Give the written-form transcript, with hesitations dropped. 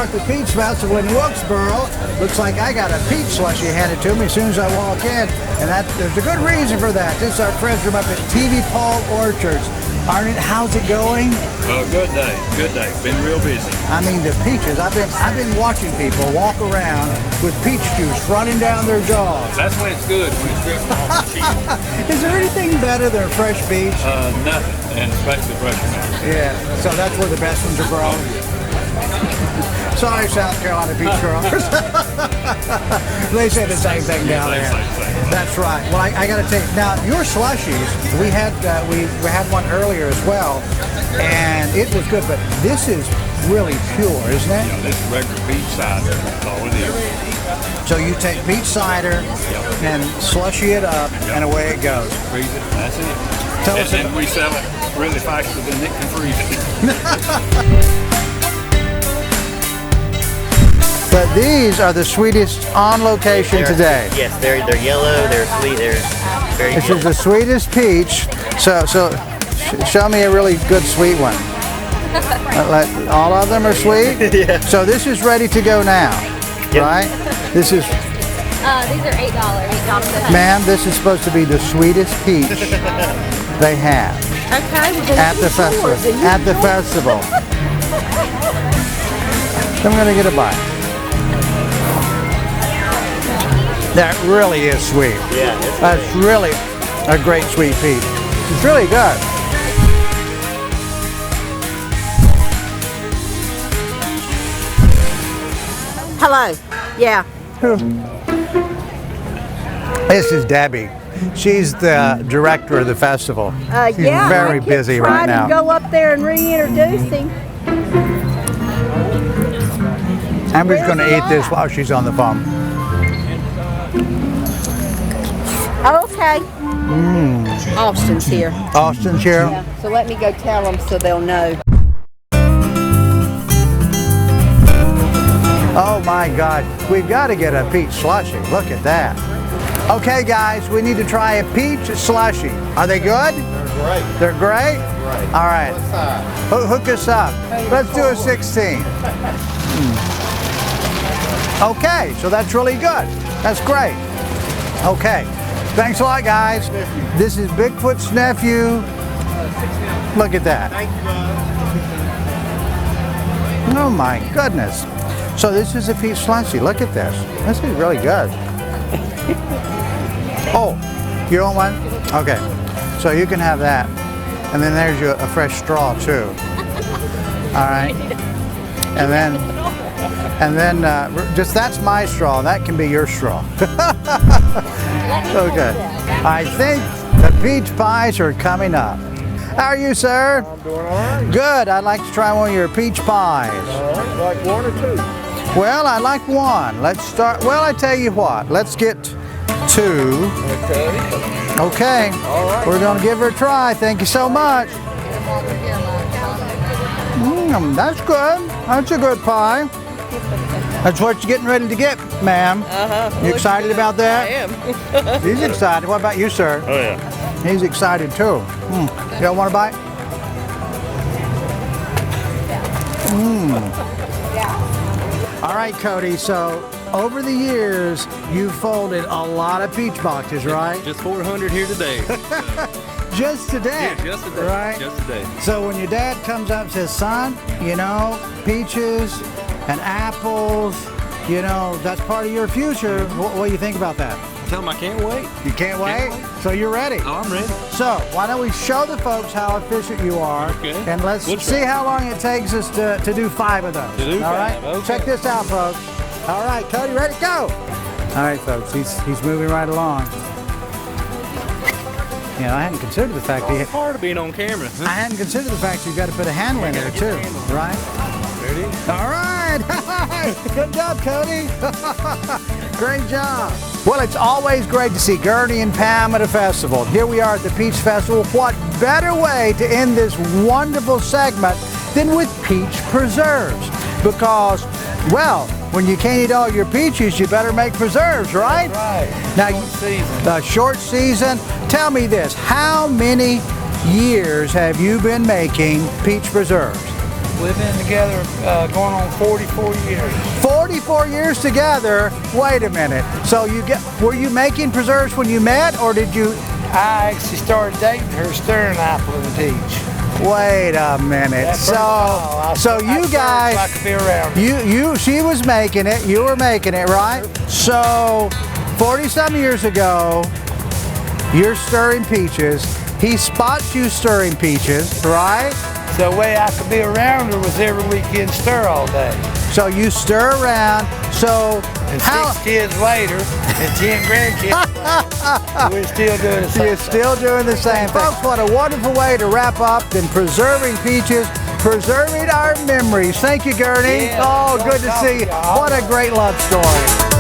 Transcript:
start the Peach Festival in Wilkesboro. Looks like I got a peach slushie handed to me as soon as I walk in, and there's a good reason for that. This is our friends from up at Tevepaugh Orchards. Arnett, how's it going? Oh, good day. Good day. Been real busy. I mean, the peaches. I've been watching people walk around with peach juice running down their jaws. That's when it's good, when it's dripping off the cheese. Is there anything better than fresh peach? Nothing, and especially fresh ones. Yeah, so that's where the best ones are grown. Sorry, South Carolina peach growers. They say the same thing down there. That's right. Well, I got to tell you, now your slushies, we had one earlier as well, and it was good. But this is really pure, isn't it? Yeah, this is regular peach cider. That's all it is. So you take peach cider and slushy it up, and away it goes. Freeze it. That's it. And we sell it really faster than it can freeze it. But these are the sweetest on location today. Yes, they're yellow, they're sweet, they're very This good. is the sweetest peach. So show me a really good sweet one. All of them are sweet? Yeah. So this is ready to go now, right? This is, These are $8. ma'am, this is supposed to be the sweetest peach they have Okay, well, at the festival. At the festival. I'm gonna get a bite. That really is sweet. Yeah, That's really a great sweet peach. It's really good. Hello. Yeah. This is Debbie. She's the director of the festival. She's Yeah, very I kept busy right trying to now. go up there and reintroduce him. I'm just going to eat this while she's on the phone. Okay. Austin's here. Austin's here. Yeah, so let me go tell them so they'll know. Oh my God, we've got to get a peach slushie. Look at that. Okay guys, we need to try a peach slushie. Are they good? They're great. They're great? Right. All right. Hook us up. Let's do a 16. Okay, so that's really good. That's great. Okay. Thanks a lot, guys. This is Bigfoot's nephew. Look at that. Oh my goodness. So this is a peach slushie. Look at this. This is really good. Oh, you want one? Okay. So you can have that. And then there's a fresh straw too. All right. And then just that's my straw. That can be your straw. Okay. I think the peach pies are coming up. How are you, sir? I'm doing all right. Good. I'd like to try one of your peach pies. All right. Like one or two? Well, I like one. Let's start. Well, I tell you what. Let's get two. Okay. Okay. All right. We're going to give her a try. Thank you so much. That's good. That's a good pie. That's what you're getting ready to get, ma'am. You excited about that? I am. He's excited. What about you, sir? Oh, yeah. He's excited too. You don't want a bite? All right, Cody. So over the years, you've folded a lot of peach boxes, right? Just 400 here today. Just today. Yeah, just today. Right? Just today. So when your dad comes up and says, son, you know, peaches and apples, you know, that's part of your future. What do you think about that? Tell them I can't wait. You can't wait? So you're ready? Oh, I'm ready. So why don't we show the folks how efficient you are, Okay. and let's We'll see try. how long it takes us to do 5 of those. To do All right? 5, okay. Check this out, folks. All right, Cody, ready? Go! All right, folks, he's moving right along. You know, I hadn't considered the fact that It's hard being on camera. I hadn't considered the fact you've got to put a handle in there too, right? There it is. All right. Good job, Cody. Great job. Well, it's always great to see Gurney and Pam at a festival. Here we are at the Peach Festival. What better way to end this wonderful segment than with peach preserves? Because, well, when you can't eat all your peaches, you better make preserves, right? Right. Now, Short season. the short season. Tell me this, how many years have you been making peach preserves? We've been together going on 44 years. 44 years together. Wait a minute. So were you making preserves when you met, or did you? I actually started dating her stirring apple and peach. Wait a minute. So you guys, I could be around. she was making it. You were making it, right? So 40-some years ago, you're stirring peaches. He spots you stirring peaches, right? So the way I could be around her was every weekend stir all day. So you stir around. So and 6 kids later and 10 grandkids, we're still doing the same You're still doing the same thing. Folks, what a wonderful way to wrap up than preserving peaches, preserving our memories. Thank you, Gurney. Yeah, oh, good to see you. What a great love story.